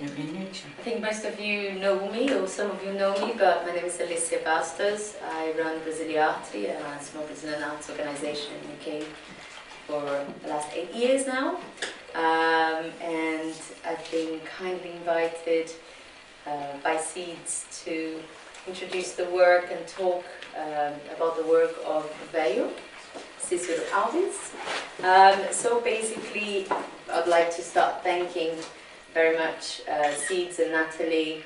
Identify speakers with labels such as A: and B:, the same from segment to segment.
A: nature.
B: I think most of you know me, or some of you know me, but my name is Alicia Bastos. I run Brasiliarte, a small Brazilian arts organization in the UK for the last 8 years now. And I've been kindly invited by Seeds to introduce the work and talk about the work of Veio, Cícero Alves. So basically, I'd like to start thanking very much Seeds and Natalie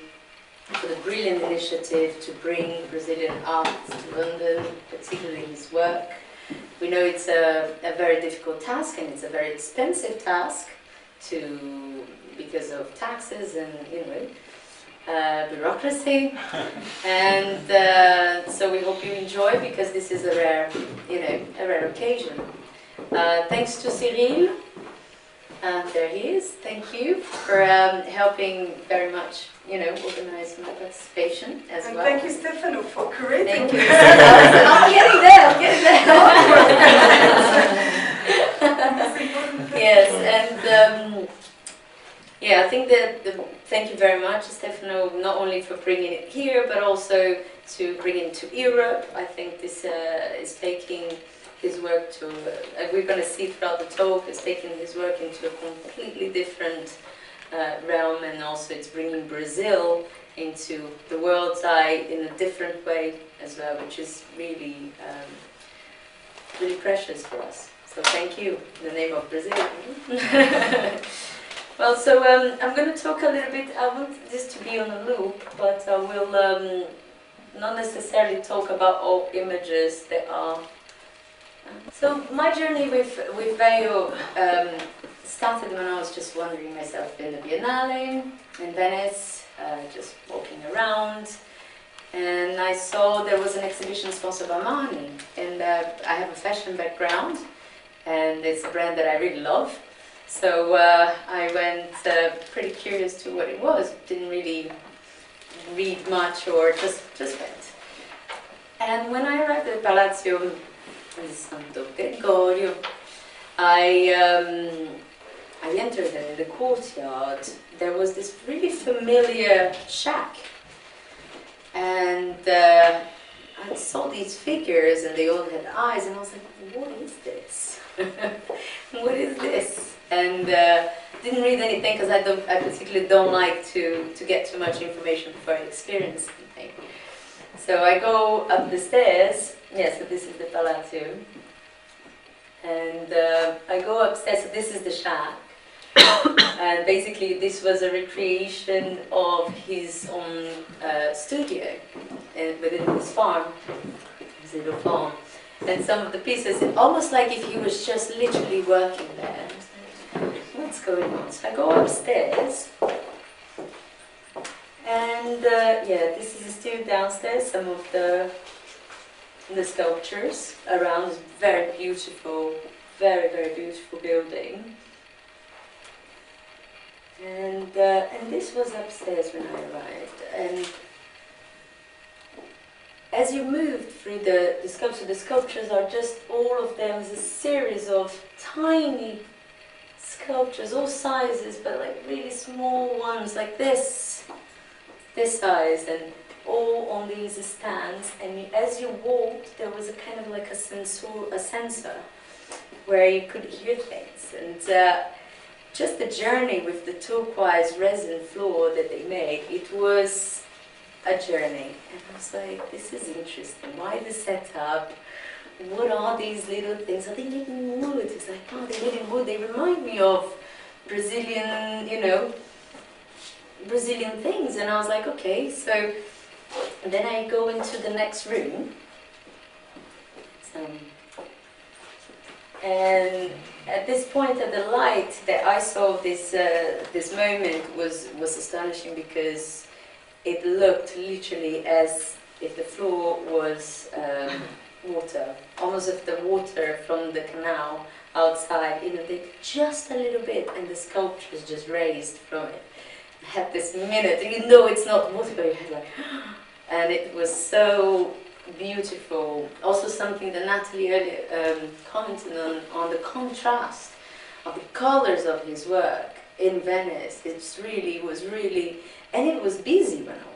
B: for the brilliant initiative to bring Brazilian art to London, particularly his work. We know it's a very difficult task, and it's a very expensive task because of taxes and bureaucracy. And so we hope you enjoy, because this is a rare occasion. Thanks to Cyril. There he is. Thank you for helping very much, organize my participation as well.
C: And thank you, Stefano, for curating.
B: Thank you. I'm getting there. Yes, and I think that thank you very much, Stefano, not only for bringing it here, but also to bring it to Europe. I think this is taking his work to, we're going to see throughout the talk, is taking his work into a completely different realm, and also it's bringing Brazil into the world's eye in a different way as well, which is really, really precious for us. So thank you in the name of Brazil. Well, so I'm going to talk a little bit. I want this to be on a loop, but I will not necessarily talk about all images that are. So my journey with Veio started when I was just wandering myself in the Biennale in Venice, just walking around, and I saw there was an exhibition sponsored by Armani, and I have a fashion background, and it's a brand that I really love. So I went pretty curious to what it was. Didn't really read much, or just went. And when I arrived at Palazzo Santo Gregorio, I entered in the courtyard. There was this really familiar shack, and I saw these figures, and they all had eyes, and I was like, what is this? What is this? And didn't read anything, because I particularly don't like to get too much information before I experience something. So I go up the stairs. Yeah, so this is the Palazzo. And I go upstairs, so this is the shack. And basically this was a recreation of his own studio within his farm, his little farm. And some of the pieces, almost like if he was just literally working there. I was like, what's going on? So I go upstairs. And this is still downstairs, some of the sculptures around this very beautiful, very, very beautiful building. And this was upstairs when I arrived. And as you move through the sculptures are just, all of them is a series of tiny sculptures, all sizes, but like really small ones, like this size, and all on these stands. And as you walked, there was a kind of like a sensor where you could hear things. And just the journey with the turquoise resin floor that they made, it was a journey. And I was like, this is interesting. Why the setup? What are these little things? Are they made in wood? It's like, oh, they're made in wood. They remind me of Brazilian, Brazilian things. And I was like, okay. So then I go into the next room. And at this point, the light that I saw this moment was astonishing, because it looked literally as if the floor was water, almost if the water from the canal outside inundated just a little bit, and the sculptures just raised from it. I had this minute, even though it's not water, but you had like, and it was so beautiful. Also something that Natalie earlier commented on the contrast of the colors of his work. in Venice. It was really, and it was busy when I went.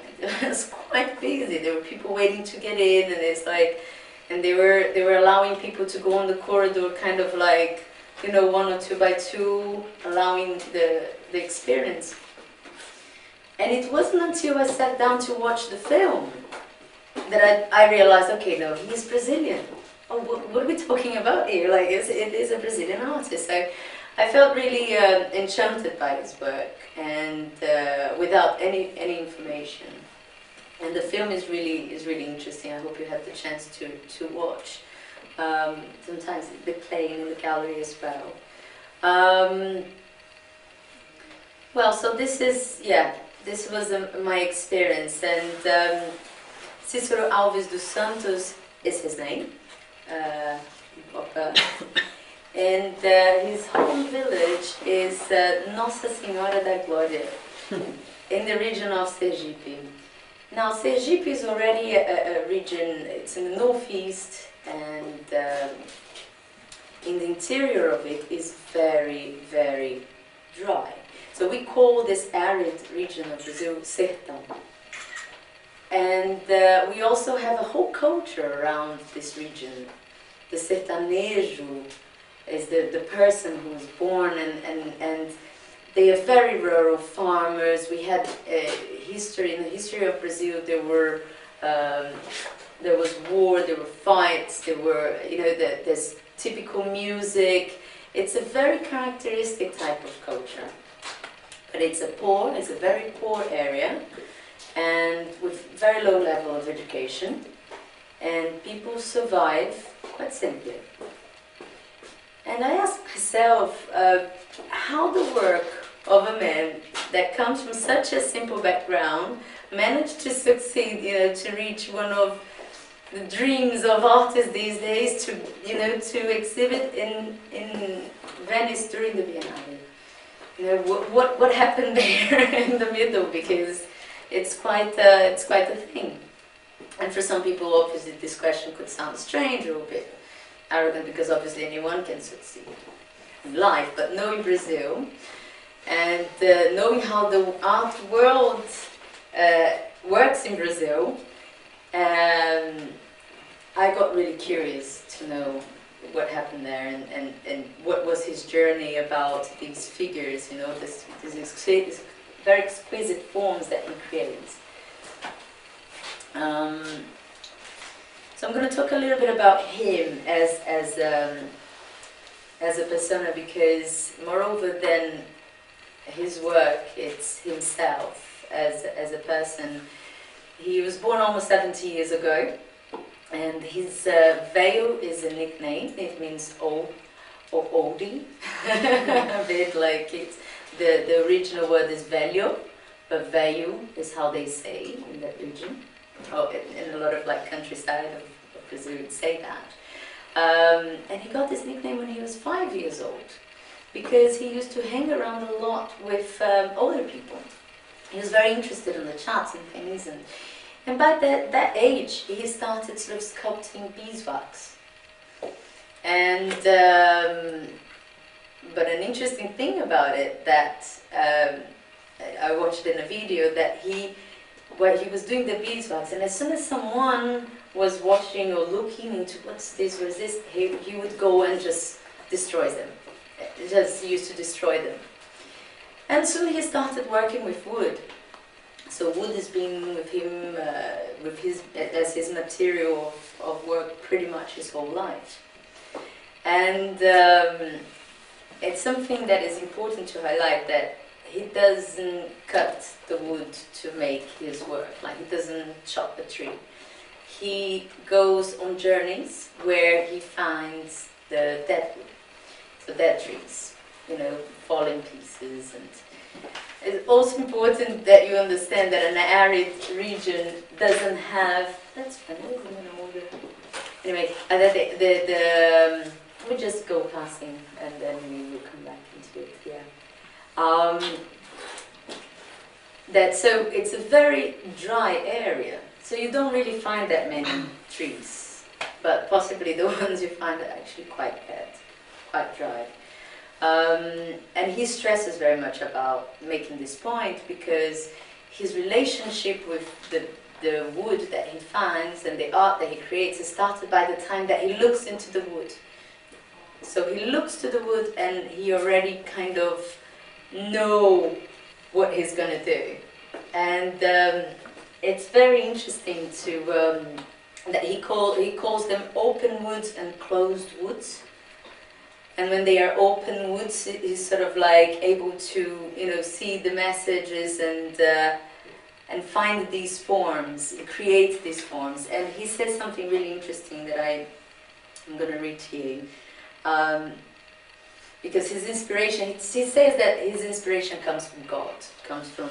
B: It was quite busy. There were people waiting to get in, and it's like, and they were allowing people to go on the corridor, kind of like, you know, 1 or 2 by 2, allowing the experience. And it wasn't until I sat down to watch the film that I realized, okay, no, he's Brazilian. Oh, what are we talking about here? Like, it is a Brazilian artist. So I felt really enchanted by his work, and without any information. And the film is really interesting. I hope you had the chance to watch. Sometimes they play in the gallery as well. Well, so this was my experience, and Cícero Alves dos Santos is his name. And his home village is Nossa Senhora da Glória, in the region of Sergipe. Now, Sergipe is already a region, it's in the northeast, and in the interior of it is very, very dry. So we call this arid region of Brazil Sertão. And we also have a whole culture around this region. The sertanejo is the person who was born, and they are very rural farmers. We had history, in the history of Brazil, there was war, there were fights, there were, you know, there's typical music. It's a very characteristic type of culture. But it's a very poor area, and with very low level of education, and people survive quite simply. And I asked myself how the work of a man that comes from such a simple background managed to succeed, you know, to reach one of the dreams of artists these days, to, you know, to exhibit in Venice during the Biennale. You know, what happened there in the middle, because it's quite a thing. And for some people, obviously, this question could sound strange or a bit arrogant, because obviously anyone can succeed in life. But knowing Brazil and knowing how the art world works in Brazil, I got really curious to know what happened there, and what was his journey about these figures, you know, these very exquisite forms that he creates. So I'm going to talk a little bit about him as a persona, because moreover than his work, it's himself as a person. He was born almost 70 years ago, and his veio is a nickname. It means old or oldie, a bit like it's the original word is velho, but veio is how they say in that region. Oh, in a lot of like countryside of Brazil would say that. And he got this nickname when he was 5 years old, because he used to hang around a lot with older people. He was very interested in the charts and things, and by that age he started sort of sculpting beeswax. And but an interesting thing about it that I watched in a video, that he was doing the beeswax, and as soon as someone was watching or looking into what's this, what is this, he would go and just destroy them. Just used to destroy them. And soon he started working with wood. So wood has been with him, as his material of work pretty much his whole life. And it's something that is important to highlight, that he doesn't cut the wood to make his work, like he doesn't chop a tree. He goes on journeys where he finds the dead wood, so dead trees, you know, falling pieces. And it's also important that you understand that an arid region doesn't have, that's funny, anyway, that we just go passing and then we will come back into it, yeah. So it's a very dry area, so you don't really find that many trees, but possibly the ones you find are actually quite bad, quite dry. And he stresses very much about making this point because his relationship with the wood that he finds and the art that he creates is started by the time that he looks into the wood. So he looks to the wood and he already kind of know what he's going to do. And it's very interesting to that he calls them open woods and closed woods. And when they are open woods, he's sort of like able to, see the messages and find these forms, create these forms. And he says something really interesting that I'm going to read to you. Because his inspiration, he says that his inspiration comes from God, comes from,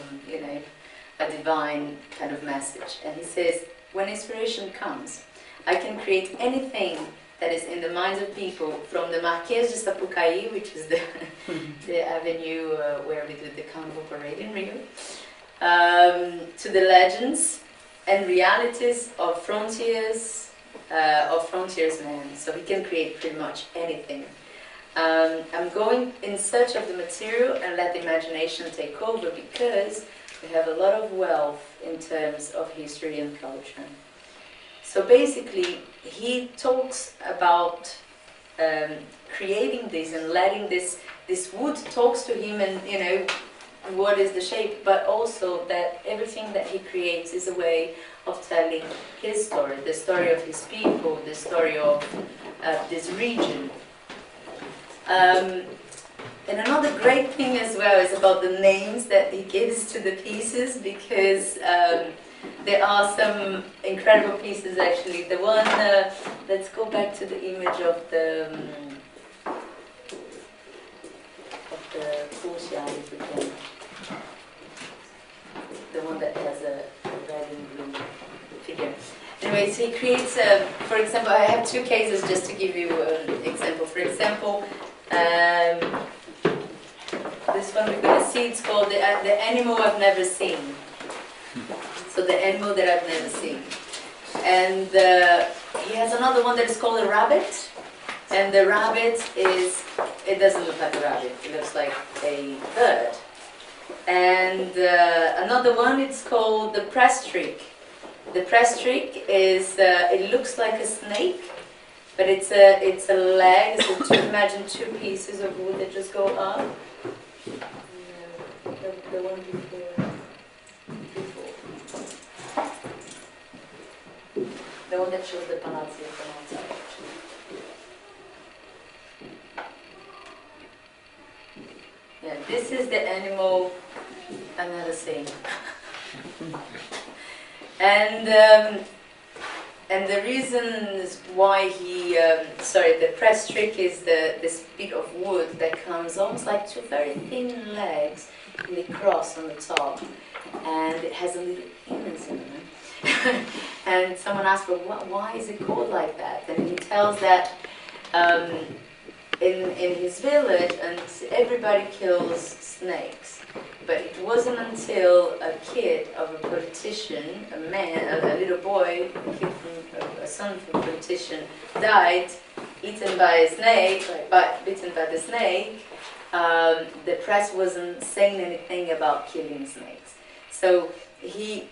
B: a divine kind of message. And he says, when inspiration comes, I can create anything that is in the minds of people, from the Marquês de Sapucaí, which is the avenue where we do the Carnival Parade in Rio, to the legends and realities of frontiersmen. So he can create pretty much anything. I'm going in search of the material and let the imagination take over because we have a lot of wealth in terms of history and culture. So basically, he talks about creating this and letting this wood talks to him and, what is the shape, but also that everything that he creates is a way of telling his story, the story of his people, the story of this region. And another great thing as well is about the names that he gives to the pieces, because there are some incredible pieces actually. The one, let's go back to the image of the courtyard, if we can. The one that has a red and blue figure. Anyway, so he creates, for example, I have two cases just to give you an example. For example, this one we're going to see, it's called the animal I've never seen. So the animal that I've never seen. And he has another one that is called a rabbit. And the rabbit it doesn't look like a rabbit, it looks like a bird. And another one, it's called the press streak. The press streak is, it looks like a snake, but it's a leg, so imagine two pieces of wood that just go up. The one before. The one that shows the palazzo from outside, actually. Yeah, this is the animal I've never seen. And the reasons why he, the press trick is this bit of wood that comes almost like two very thin legs, and they cross on the top, and it has a little humans in it. And someone asked, well, why is it called like that? And he tells that in his village, and everybody kills snakes. But it wasn't until a kid of a politician, a man, a little boy, a son from a politician, died, eaten by a snake, bitten by the snake, the press wasn't saying anything about killing snakes. So he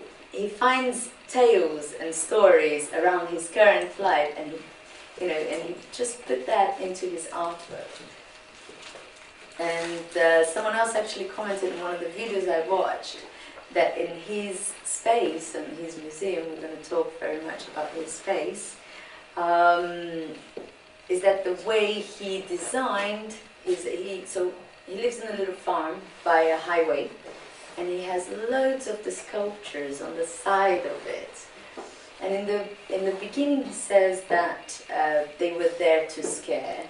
B: finds tales and stories around his current life, and he just put that into his artwork. And someone else actually commented in one of the videos I watched that in his space and his museum, we're going to talk very much about his space, is that the way he designed so he lives in a little farm by a highway, and he has loads of the sculptures on the side of it. And in the beginning he says that they were there to scare.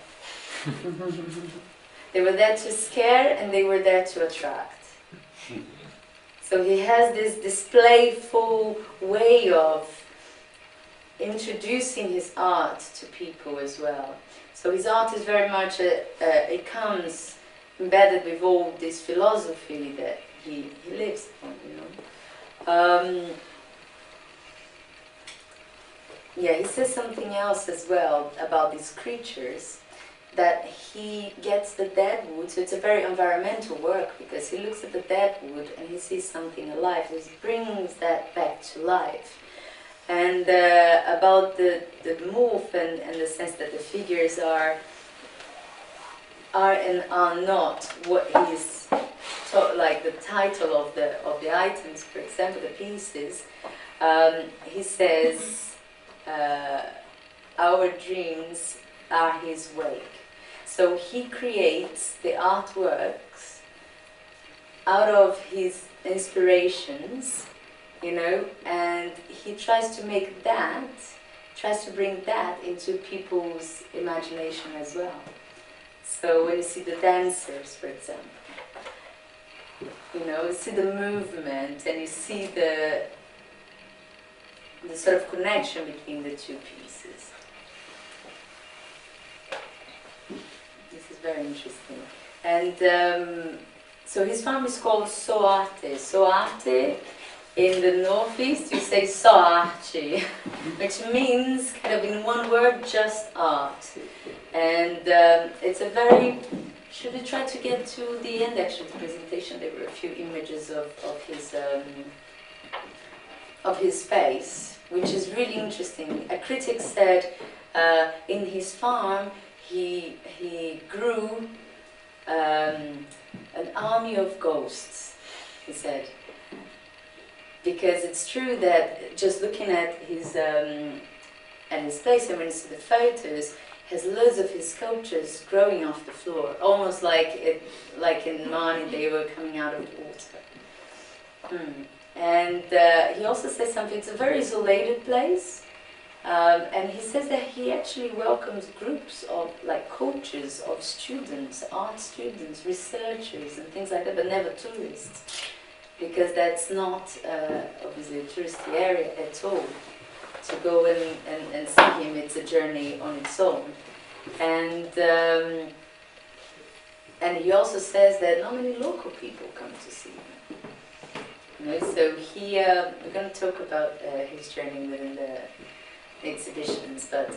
B: They were there to scare and they were there to attract. So he has this playful way of introducing his art to people as well. So his art is very much, it comes embedded with all this philosophy that he lives on, Yeah, he says something else as well about these creatures. that he gets the dead wood, so it's a very environmental work because he looks at the dead wood and he sees something alive, so he brings that back to life. And about the morph and the sense that the figures are and are not what he's taught, like the title of the items, for example, the pieces. He says, our dreams are his wake. So he creates the artworks out of his inspirations, you know, and he tries to make that, tries to bring that into people's imagination as well. So when you see the dancers, for example, you know, you see the movement and you see the sort of connection between the two pieces. This is very interesting. And so his farm is called Soarte. Soarte, in the northeast you say Soarte, which means, kind of in one word, just art. And it's a very... Should we try to get to the end actually of the presentation? There were a few images of his face, which is really interesting. A critic said in his farm he grew an army of ghosts, he said. Because it's true that just looking at his place, and when you see the photos, has loads of his sculptures growing off the floor, almost like in Mani they were coming out of water. And he also says something, it's a very isolated place, and he says that he actually welcomes groups of like coaches of students, art students, researchers and things like that, but never tourists, because that's not obviously a touristy area at all. To go and see him, it's a journey on its own. And he also says that not many local people come to see him. You know, so he, we're going to talk about his journey within the exhibitions. But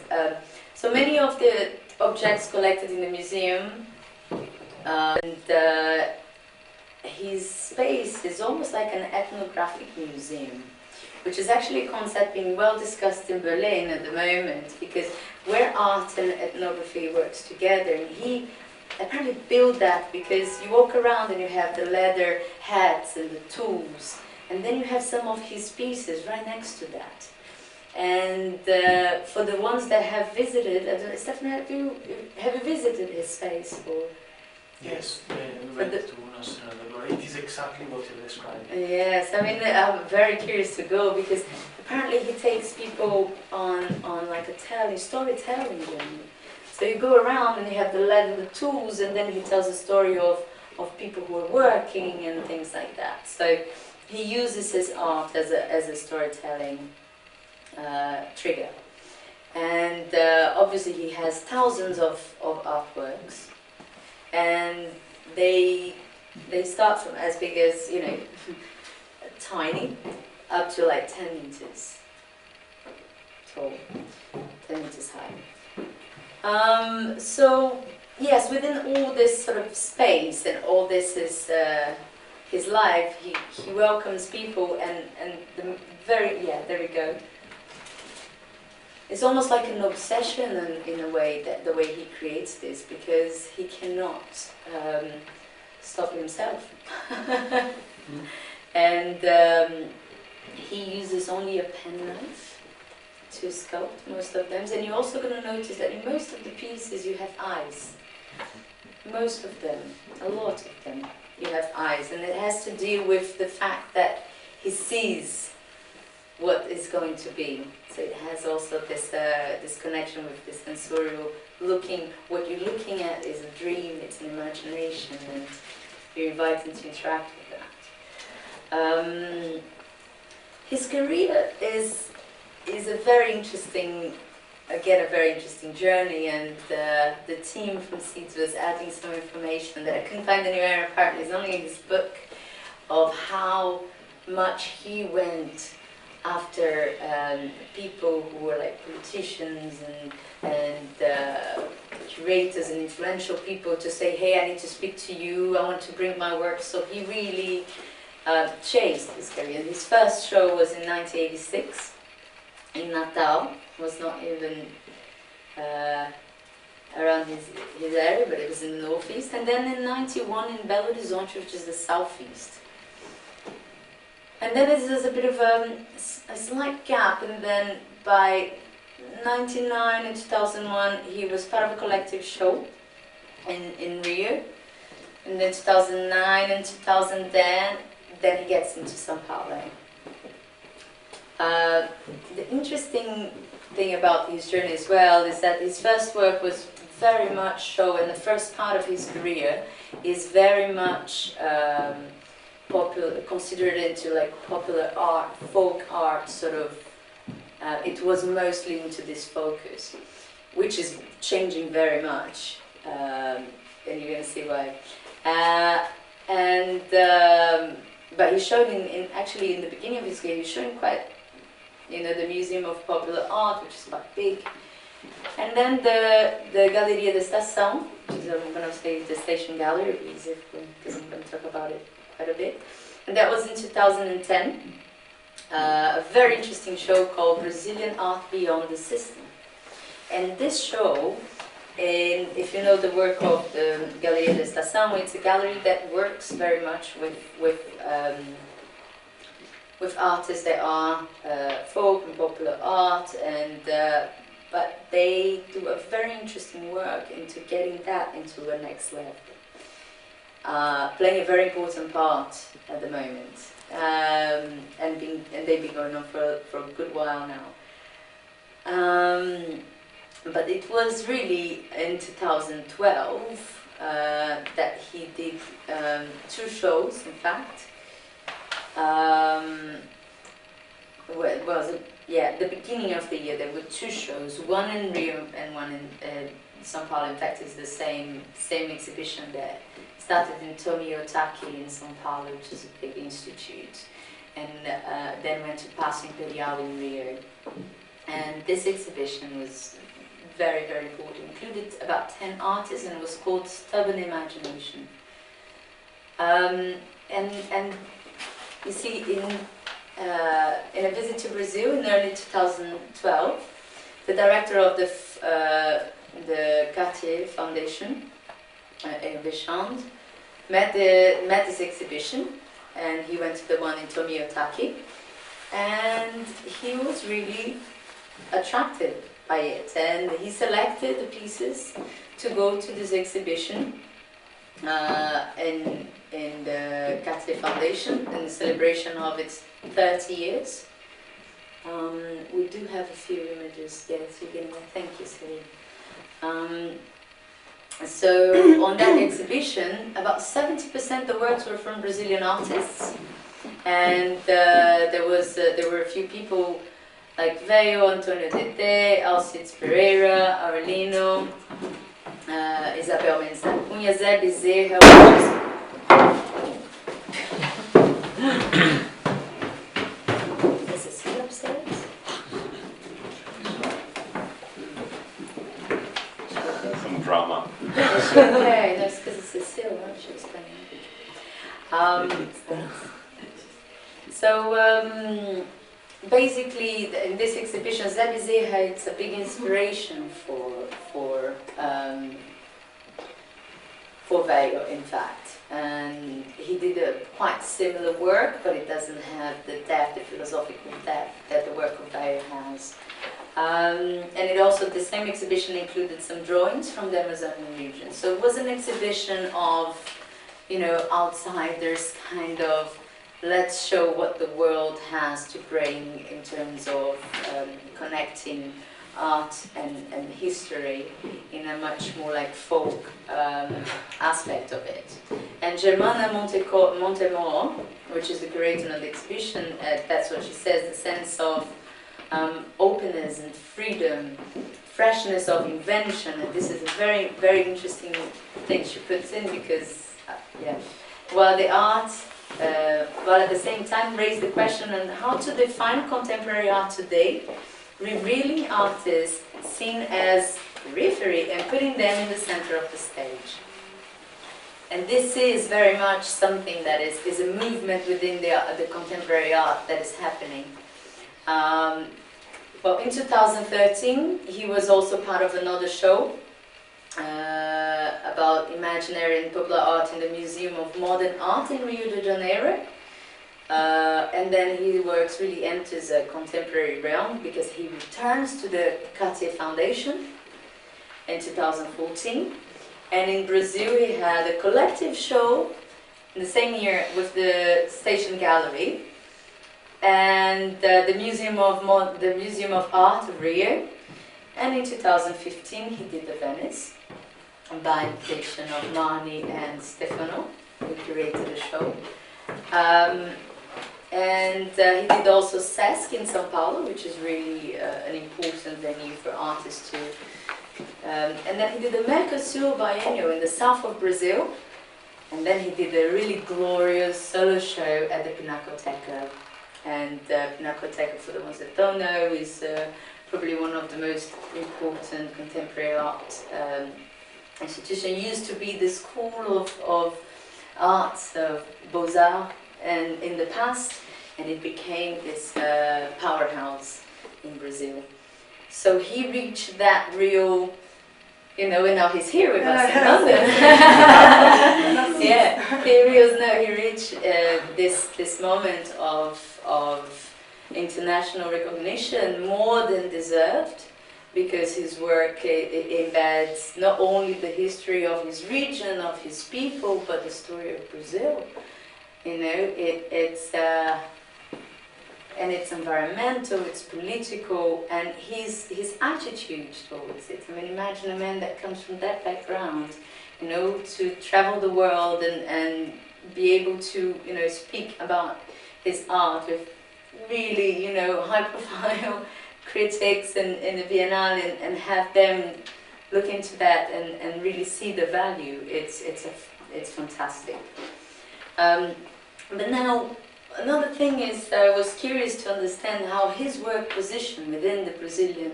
B: so many of the objects collected in the museum, and his space is almost like an ethnographic museum, which is actually a concept being well discussed in Berlin at the moment, because where art and ethnography works together, and he apparently built that because you walk around and you have the leather hats and the tools, and then you have some of his pieces right next to that. And for the ones that have visited, Stefan, have you visited his space? Or?
A: Yes, we went to Nostra Dolore. It is exactly what you described.
B: Yes, I mean, I'm very curious to go because apparently he takes people on like a storytelling journey. So you go around and you have the leather, the tools, and then he tells a story of people who are working and things like that. So he uses his art as a storytelling trigger. And obviously he has thousands of artworks. And they start from as big as, you know, tiny, up to like 10 meters tall, 10 meters high. So yes, within all this sort of space and all this is his life, he welcomes people and there we go. It's almost like an obsession in a way, that the way he creates this, because he cannot stop himself. And he uses only a penknife to sculpt most of them. And you're also going to notice that in most of the pieces you have eyes. Most of them, a lot of them, you have eyes. And it has to deal with the fact that he sees what is going to be. So it has also this this connection with the sensorial looking. What you're looking at is a dream, it's an imagination, and you're invited to interact with that. His career is a very interesting, again, a very interesting journey, and the team from Seeds was adding some information that I couldn't find anywhere. Apparently, it's only in his book, of how much he went after people who were like politicians and curators and influential people to say, hey, I need to speak to you, I want to bring my work. So he really chased his career. His first show was in 1986 in Natal. It was not even around his area, but it was in the northeast. And then in 91 in Belo Horizonte, which is the southeast. And then there's a bit of a slight gap, and then by 1999 and 2001 he was part of a collective show in Rio, and then 2009 and 2010 then he gets into São Paulo. The interesting thing about his journey as well is that his first work was very much show, and the first part of his career is very much popular, considered into like popular art, folk art sort of. It was mostly into this focus, which is changing very much, and you're going to see why. But he showed actually in the beginning of his career, he showed quite, the Museum of Popular Art, which is quite big, and then the Galeria da Estação, which is I'm going to say the Station Gallery, because I'm going to talk about it quite a bit, and that was in 2010. A very interesting show called Brazilian Art Beyond the System. And this show, and if you know the work of the Galeria da Estação, it's a gallery that works very much with artists that are folk and popular art, and but they do a very interesting work into getting that into a next level, playing a very important part at the moment. And they've been going on for a good while now. But it was really in 2012 that he did 2 shows, in fact. The beginning of the year there were 2 shows, one in Rio and one in São Paulo. In fact, it's the same exhibition there. Started in Tomio Otaki in São Paulo, which is a big institute, and then went to Paço Imperial in Rio. And this exhibition was very, very important. It included about 10 artists, and it was called Stubborn Imagination. And you see, in a visit to Brazil in early 2012, the director of the Cartier Foundation, Hervé Chand, met this exhibition, and he went to the one in Tomio Otaki, and he was really attracted by it, and he selected the pieces to go to this exhibition in the Cartier Foundation in the celebration of its 30 years. We do have a few images. Yes, you're getting that. Thank you, Siri. So on that exhibition, about 70% of the works were from Brazilian artists, and there were a few people like Veio, Antonio Tete, Alcides Pereira, Aurelino, Isabel Mendes da Cunha, Zé Bezerra. Is it still upstairs?
D: Some drama.
B: Okay, that's because it's Cecile, right? She was playing. Basically, in this exhibition, Zé Bezerra, it's a big inspiration for Veio, in fact. And he did a quite similar work, but it doesn't have the depth, the philosophical depth that the work of Veio has. And it also, the same exhibition included some drawings from the Amazonian region. So it was an exhibition of, outsiders kind of, let's show what the world has to bring in terms of connecting art and history in a much more like folk aspect of it. And Germana Montemor, which is the curator of the exhibition, that's what she says, the sense of openness and freedom, freshness of invention, and this is a very, very interesting thing she puts in because, while the art but at the same time raise the question on how to define contemporary art today, revealing artists seen as periphery and putting them in the center of the stage. And this is very much something that is a movement within the contemporary art that is happening. Well, in 2013, he was also part of another show about imaginary and popular art in the Museum of Modern Art in Rio de Janeiro. And then he works, really enters a contemporary realm because he returns to the Cartier Foundation in 2014. And in Brazil he had a collective show in the same year with the Station Gallery and the Museum of Art of Rio. And in 2015 he did the Venice by invitation of Marni and Stefano, who curated the show. And he did also SESC in São Paulo, which is really an important venue for artists to. And then he did the Mercosul Biennial in the south of Brazil. And then he did a really glorious solo show at the Pinacoteca. And Pinacoteca, for the ones that don't know, is probably one of the most important contemporary art institution. It used to be the school of arts, of Beaux-Arts, and in the past, and it became this powerhouse in Brazil. So he reached that real, and now he's here with us in London. Yeah, he reached this moment of international recognition, more than deserved, because his work embeds not only the history of his region, of his people, but the story of Brazil. And it's environmental, it's political, and his attitude towards it. I mean, imagine a man that comes from that background, to travel the world and be able to, speak about his art with really, high-profile critics in the Biennale and have them look into that and really see the value. It's fantastic. But now, another thing is that I was curious to understand how his work positioned within the Brazilian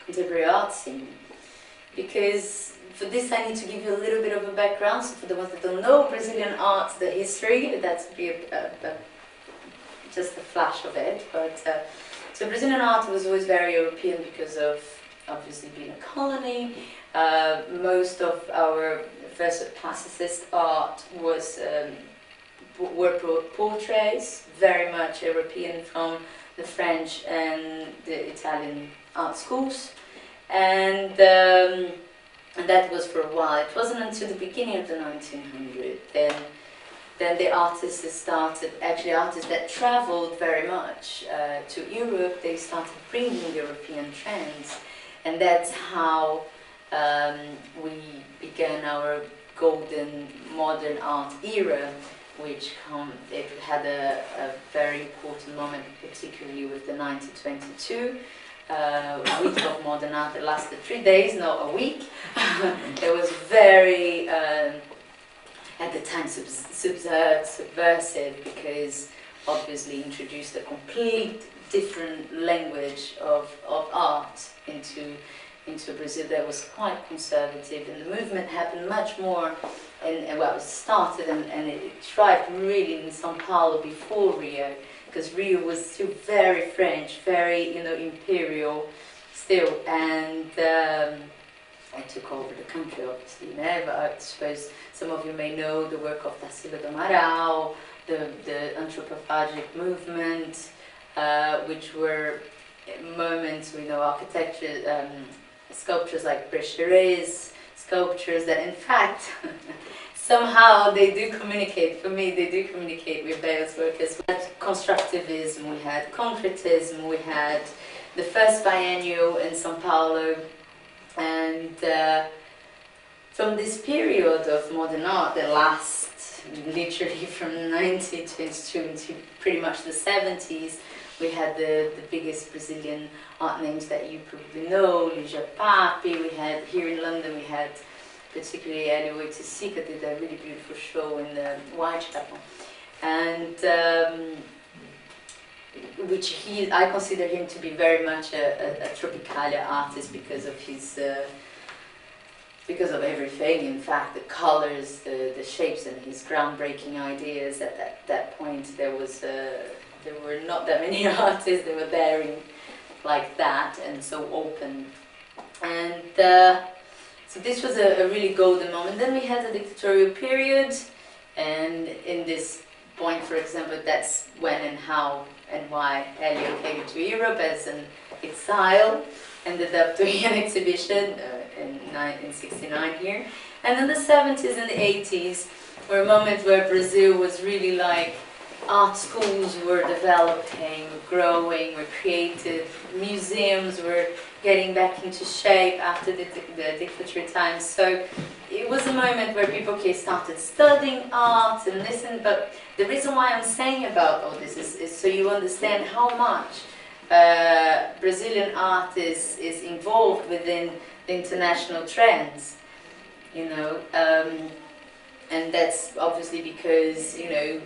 B: contemporary art scene. Because for this I need to give you a little bit of a background. So for the ones that don't know Brazilian art, the history, that's just a flash of it. But so Brazilian art was always very European because of obviously being a colony. Most of our first classicist art were portraits, very much European from the French and the Italian art schools, and that was for a while. It wasn't until the beginning of the 1900s then the artists started, actually artists that traveled very much to Europe, they started bringing European trends, and that's how we began our golden modern art era, which it had a very important moment, particularly with the 1922 week of modern art that lasted 3 days, not a week. It was very, at the time, subversive, because obviously introduced a complete different language of art into Brazil that was quite conservative, and the movement happened much more. And well, it started and it thrived really in São Paulo before Rio, because Rio was still very French, very imperial still, and I took over the country obviously. But I suppose some of you may know the work of Tarsila do Amaral, the anthropophagic movement, which were moments, architecture, sculptures like Brecheret, sculptures that in fact somehow they do communicate, for me they do communicate with Beyo's work as well. We had constructivism, we had concretism, we had the first biennial in São Paulo, and from this period of modern art that lasts literally from 1922 into pretty much the 70s, we had the biggest Brazilian art names that you probably know, Ligia Papi. We had, here in London, we had particularly Hélio Oiticica did a really beautiful show in the Whitechapel. and I consider him to be very much a Tropicalia artist because of his because of everything. In fact, the colors, the shapes, and his groundbreaking ideas. At that point, there were not that many artists that were daring like that and so open. And so this was a really golden moment. Then we had the dictatorial period, and in this point, for example, that's when and how and why Elio came to Europe as an exile, ended up doing an exhibition in '69 here. And in the 70s and the 80s were moments where Brazil was really like, art schools were developing, growing, were created, museums were getting back into shape after the dictatorship times. So it was a moment where people started studying art and listen. But the reason why I'm saying about all this is so you understand how much Brazilian art is involved within the international trends, you know. And that's obviously because, you know,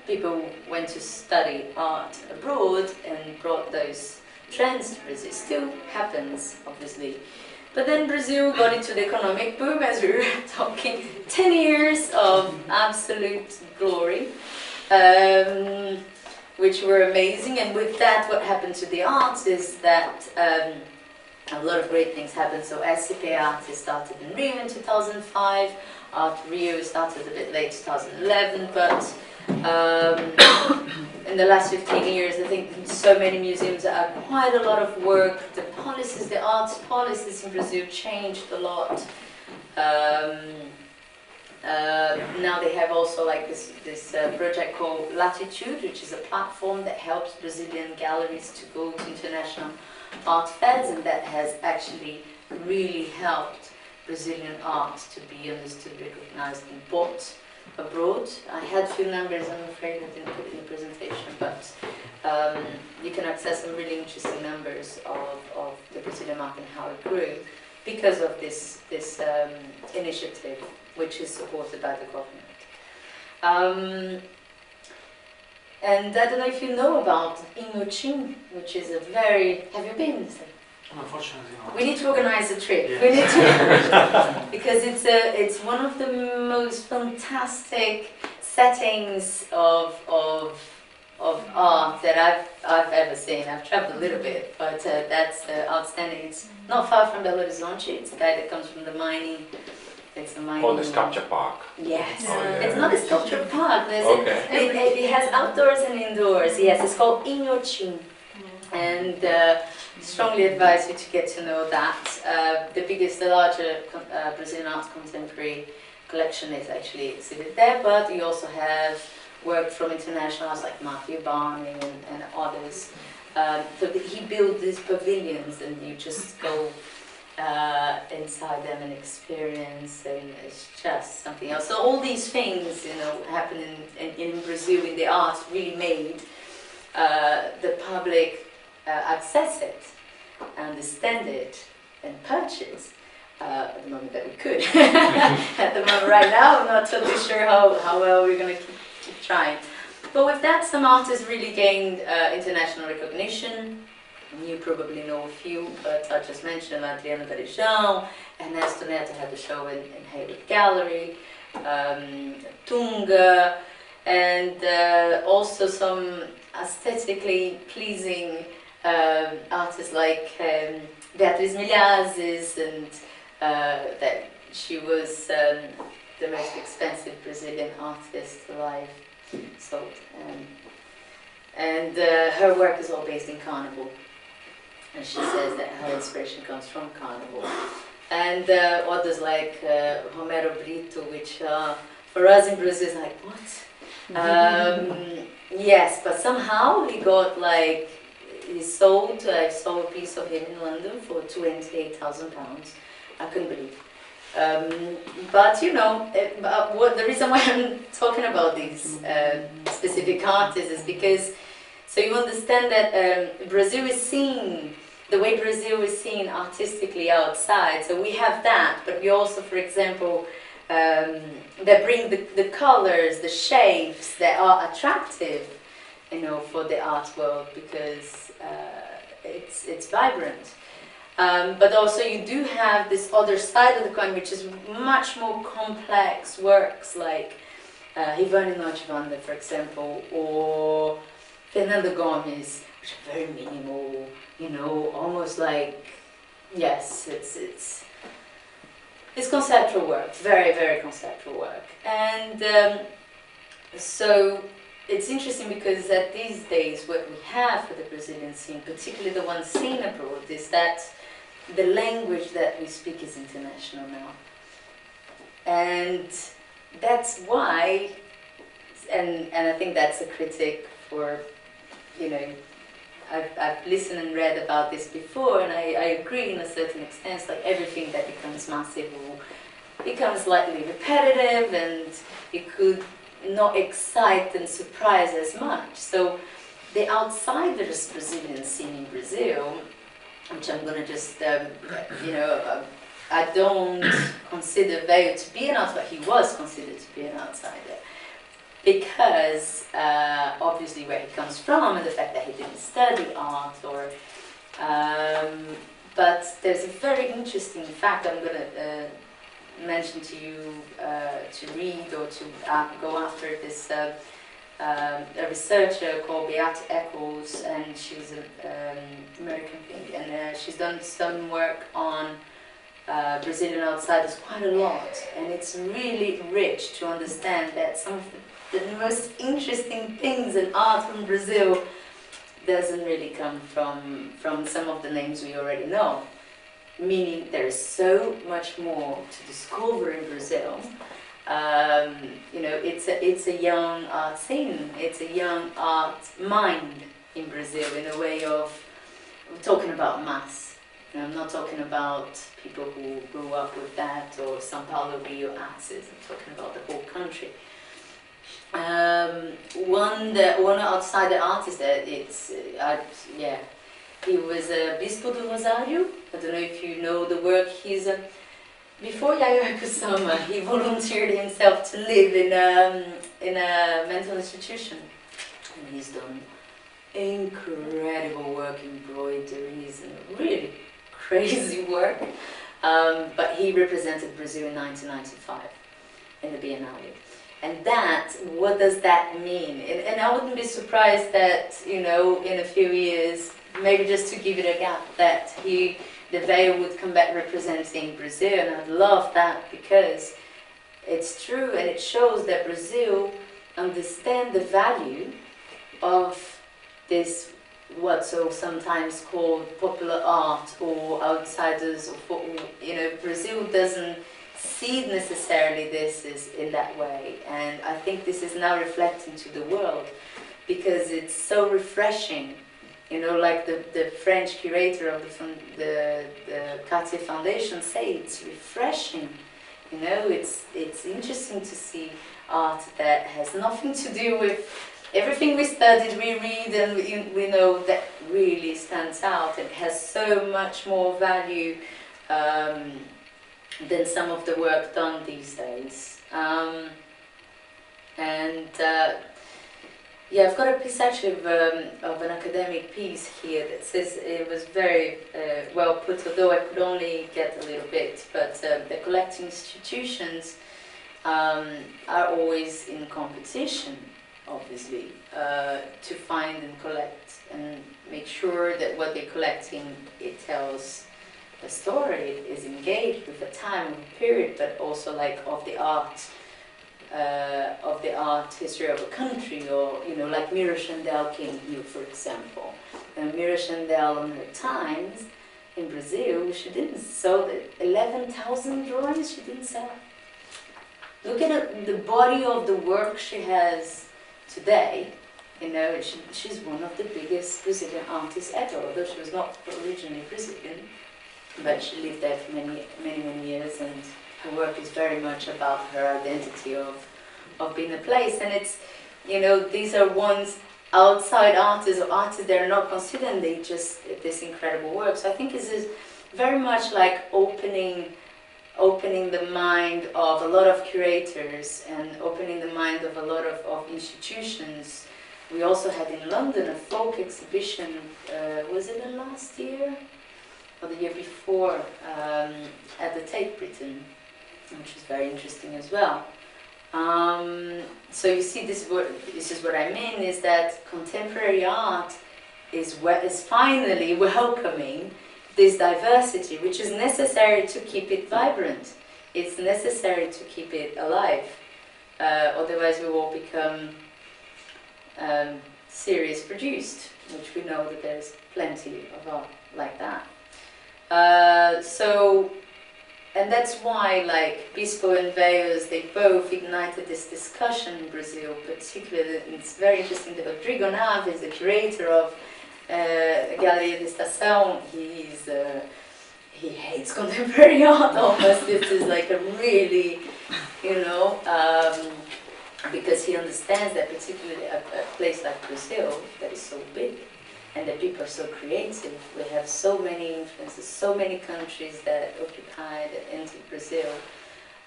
B: people went to study art abroad and brought those trends to Brazil. Still happens, obviously. But then Brazil got into the economic boom, as we were talking, 10 years of absolute glory, which were amazing. And with that, what happened to the arts is that a lot of great things happened. So SCP Artists started in Rio in 2005. Art Rio started a bit late, 2011, but in the last 15 years, I think so many museums are quite a lot of work. The policies, the arts policies in Brazil changed a lot. Now they have also like this project called Latitude, which is a platform that helps Brazilian galleries to go to international art fairs, and that has actually really helped Brazilian art to be understood, recognized, and bought abroad. I had a few numbers, I'm afraid I didn't put it in the presentation, but you can access some really interesting numbers of the Brazilian market and how it grew because of this initiative, which is supported by the government. And I don't know if you know about Inhotim, which is a very... Have you been?
A: Unfortunately not.
B: We need to organize a trip.
A: Yes.
B: We need to, because it's one of the most fantastic settings of art that I've ever seen. I've traveled a little bit, but that's outstanding. It's not far from Belo Horizonte. It's a guy that comes from the mining. It's a mining.
D: Oh, the sculpture park.
B: Yes.
D: Oh, yeah.
B: It's not a sculpture park.
D: Okay.
B: It has outdoors and indoors. Yes, it's called Inhotim. And strongly advise you to get to know that. The larger Brazilian art contemporary collection is actually exhibited there, but you also have work from international artists like Matthew Barney and others. So he built these pavilions, and you just go inside them and experience, and it's just something else. So all these things, you know, happen in Brazil in the arts really made the public access it, understand it, and purchase at the moment that we could. At the moment right now, I'm not totally sure how well we're going to keep trying. But with that, some artists really gained international recognition. You probably know a few, but I just mentioned Adriana Varejão, and Ernesto Neto had a show in Hayward Gallery, Tunga, and also some aesthetically pleasing artists like Beatriz Milhazes, and that she was the most expensive Brazilian artist alive. So, and her work is all based in Carnival, and she says that her inspiration comes from Carnival. And others like Romero Brito, which for us in Brazil is like, what? Yes, but somehow he got like, I saw a piece of him in London for £28,000. I couldn't believe. But you know, the reason why I'm talking about these specific artists is because, so you understand that Brazil is seen, the way Brazil is seen artistically outside. So we have that, but we also, for example, that bring the colors, the shapes that are attractive, for the art world, because it's vibrant. But also you do have this other side of the coin, which is much more complex works like Ivone Nochvanda, for example, or Fernando Gomes, which are very minimal, almost like, yes, it's conceptual work, very, very conceptual work. And so it's interesting because at these days what we have for the Brazilian scene, particularly the one seen abroad, is that the language that we speak is international now. And that's why, and I think that's a critic for, I've listened and read about this before, and I agree in a certain extent, like everything that becomes massive will become slightly repetitive, and it could not excite and surprise as much. So the outsiders Brazilian scene in Brazil, which I'm going to just, I don't consider Veio to be an outsider. He was considered to be an outsider because obviously where he comes from and the fact that he didn't study art, but there's a very interesting fact I'm going to mention to you to read or to go after this. A researcher called Beate Eccles, and she was an American thing, and she's done some work on Brazilian outsiders quite a lot, and it's really rich to understand that some of the most interesting things in art from Brazil doesn't really come from some of the names we already know, meaning there is so much more to discover in Brazil. It's a young art scene, it's a young art mind in Brazil, in a way of, we're talking about mass. I'm not talking about people who grew up with that, or São Paulo, Rio axis. I'm talking about the whole country. One outsider artist that he was Bispo do Rosário. I don't know if you know the work. Before Yayoi Kusama, he volunteered himself to live in a mental institution, and he's done incredible work, embroideries, and really crazy work. But he represented Brazil in 1995 in the Biennale. And what does that mean? And I wouldn't be surprised that, in a few years, maybe just to give it a gap, that the Veio would come back representing Brazil, and I'd love that, because it's true and it shows that Brazil understands the value of this, what's so sometimes called popular art or outsiders, or Brazil doesn't see necessarily this is in that way, and I think this is now reflecting to the world, because it's so refreshing. Like the French curator of the Cartier Foundation say, it's refreshing. It's interesting to see art that has nothing to do with everything we studied, we read, and we know that really stands out. It has so much more value than some of the work done these days. I've got a piece actually of an academic piece here that says, it was very well put, although I could only get a little bit, but the collecting institutions are always in competition, obviously, to find and collect and make sure that what they're collecting, it tells a story, it is engaged with a time, a period, but also like of the art history of a country, or like Mira Chandel came here, for example. And Mira Chandel, in her times in Brazil, she didn't sell 11,000 drawings. She didn't sell. Look at the body of the work she has today. She's one of the biggest Brazilian artists ever, although she was not originally Brazilian, but she lived there for many, many, many years, and her work is very much about her identity of being a place. And it's, these are ones outside artists, or artists that are not considered, they just, this incredible work. So I think this is very much like opening opening the mind of a lot of curators and opening the mind of a lot of institutions. We also had in London a folk exhibition, was it last year or the year before, at the Tate Britain, which was very interesting as well. So you see, this is what I mean, is that contemporary art is finally welcoming this diversity, which is necessary to keep it vibrant. It's necessary to keep it alive. Otherwise we will become series produced, which we know that there's plenty of art like that. And that's why, like, Bispo and Veios, they both ignited this discussion in Brazil, particularly. It's very interesting that Rodrigo Naves, the curator of Galeria de Estação, he hates contemporary art almost. This is like a really, because he understands that particularly a place like Brazil that is so big and that people are so creative. We have so many influences, so many countries that occupied and entered Brazil,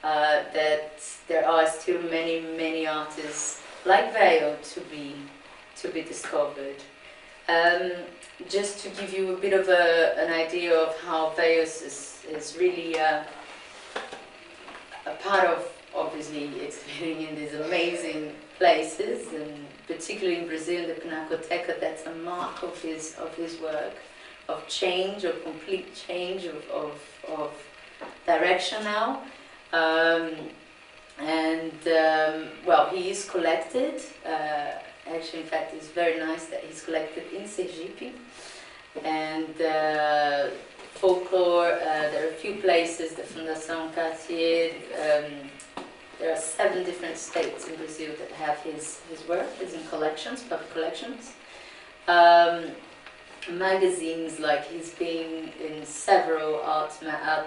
B: that there are still many, many artists like Veio to be discovered. Just to give you a bit of an idea of how Veios is really a part of, obviously, exhibiting in these amazing places, and particularly in Brazil, the Pinacoteca, that's a mark of his work, of change, of complete change, of direction now. Well, he is collected. Actually, in fact, it's very nice that he's collected in Sergipe. And folklore, there are a few places, the Fundação Cartier, there are 7 different states in Brazil that have his work. It's in collections, public collections. Magazines, like he's been in several art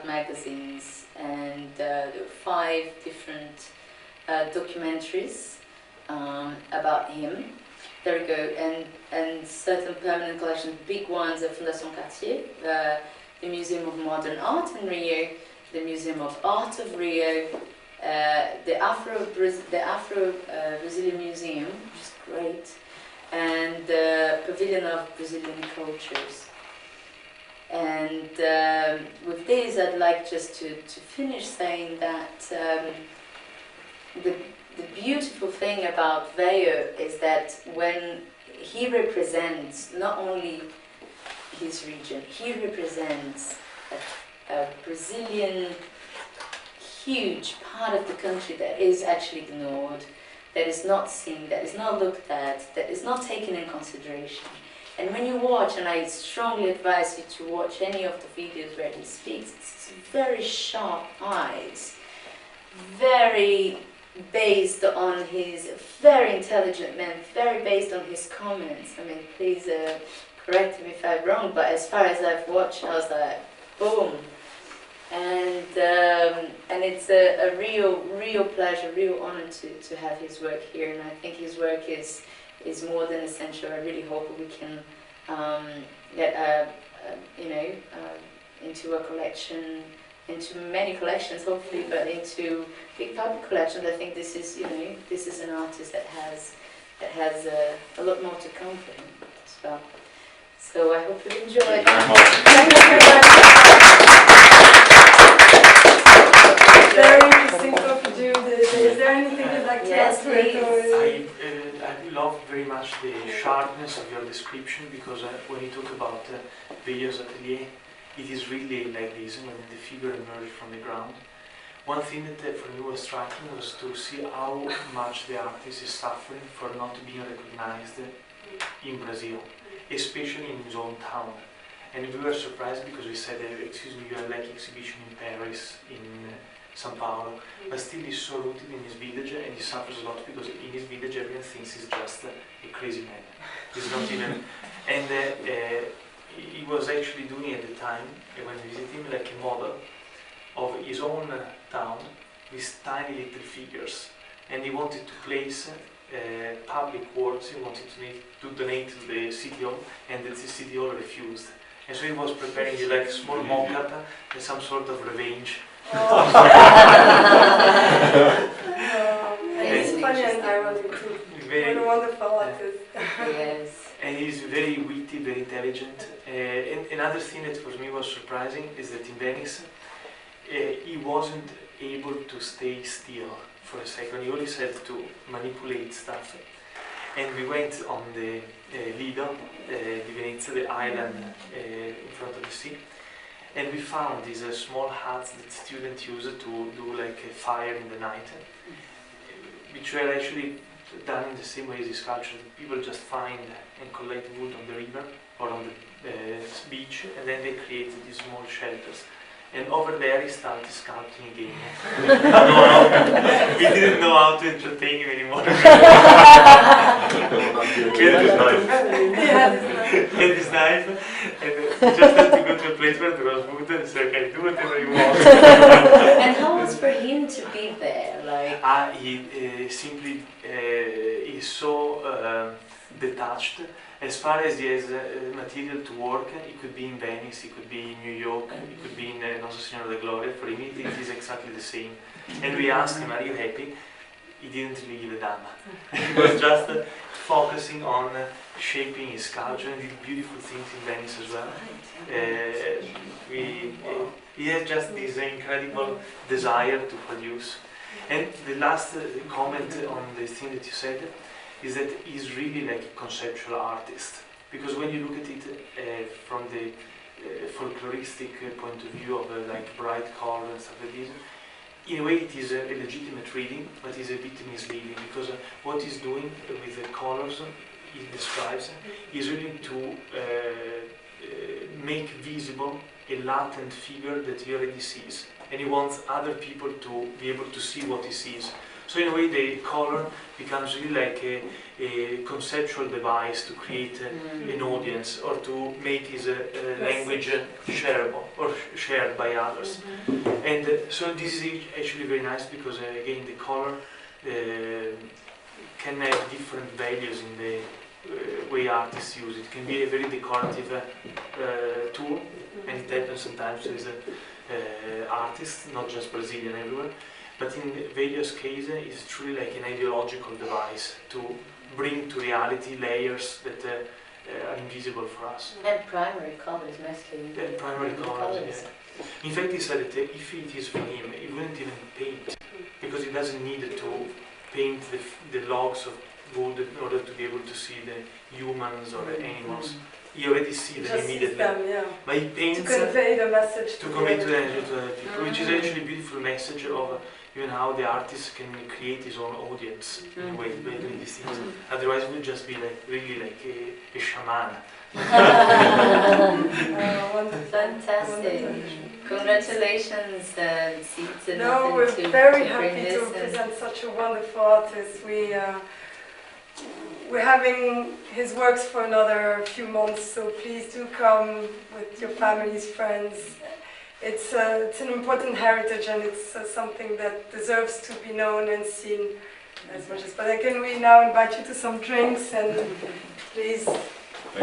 B: magazines, and there are 5 different documentaries about him. There we go, and certain permanent collections, big ones are Fundação Cartier, the Museum of Modern Art in Rio, the Museum of Art of Rio, the Afro Brazilian Museum, which is great, and the Pavilion of Brazilian Cultures. And with this, I'd like just to finish saying that the beautiful thing about Veio is that when he represents not only his region, he represents a Brazilian huge part of the country that is actually ignored, that is not seen, that is not looked at, that is not taken in consideration. And when you watch, and I strongly advise you to watch any of the videos where he speaks, it's very sharp eyes, very based on his, very intelligent man, very based on his comments. I mean, please correct me if I'm wrong, but as far as I've watched, I was like, boom. And it's a real pleasure, real honor to have his work here, and I think his work is more than essential. I really hope we can get into a collection, into many collections hopefully, but into big public collections. I think this is an artist that has a lot more to come for him as well. So I hope you enjoyed. Thank you very much.
C: Very interesting what you do. Is there anything you'd like to add to it?
A: I love very much the sharpness of your description, because when you talk about Veio's atelier, it is really like this, when the figure emerged from the ground. One thing that for me was striking was to see how much the artist is suffering for not being recognized in Brazil, especially in his own town. And we were surprised because we said, excuse me, you have like exhibition in Paris, in São Paulo, but still he's so rooted in his village, and he suffers a lot because in his village everyone thinks he's just a crazy man. He's not even, and he was actually doing at the time, when we visited him, like a model of his own town with tiny little figures, and he wanted to place public works. He wanted to donate to the city hall, and the city hall refused. And so he was preparing like small mock-up and some sort of revenge
C: And he's funny and ironic too. What a wonderful artist.
B: Yes.
A: And he's very witty, very intelligent. And another thing that for me was surprising is that in Venice, he wasn't able to stay still for a second. He always had to manipulate stuff. And we went on the Lido di Venezia, the island in front of the sea, and we found these small huts that students use to do like a fire in the night, which were actually done in the same way as the sculpture. People just find and collect wood on the river or on the beach, and then they created these small shelters. And over there he started sculpting again. We didn't know how to entertain him anymore. He had his knife, and just had to go to a place where there was wood and say, okay, do whatever you want.
B: And how was for him to be there? Like
A: He simply is so detached. As far as he has material to work, it could be in Venice, it could be in New York, it could be in Nostra Signora della Gloria. For him, it is exactly the same. And we asked him, are you happy? He didn't really give a damn. He was just focusing on shaping his sculpture and did beautiful things in Venice as well. He has just this incredible desire to produce. And the last comment on the thing that you said is that he's really like a conceptual artist. Because when you look at it from the folkloristic point of view of like bright color and stuff like this, in a way it is a legitimate reading, but it's a bit misleading, because what he's doing with the colors he describes is really to make visible a latent figure that he already sees, and he wants other people to be able to see what he sees. So in a way the color becomes really like a conceptual device to create an audience, or to make his language shareable or shared by others. And so this is actually very nice, because again the color can have different values in the way artists use it. It can be a very decorative tool, and it happens sometimes with artists, not just Brazilian, everywhere. But in various cases, it's truly like an ideological device to bring to reality layers that are invisible for us.
B: and primary colors mostly.
A: Primary colors, yeah. In fact, he said that if it is for him, he wouldn't even paint, because he doesn't need to paint the logs of wood in order to be able to see the humans or the animals. He already sees them immediately. But he paints
C: to convey the message
A: to convey to the people, which is actually a beautiful message of even how the artist can create his own audience in a way by doing these things. Otherwise, it would just be like really like a shaman.
B: Fantastic. Congratulations, Seeds.
C: No, we're very happy to present such a wonderful artist. We're having his works for another few months, so please do come with your families, friends. It's an important heritage, and it's something that deserves to be known and seen as much as. But again, we now invite you to some drinks, and please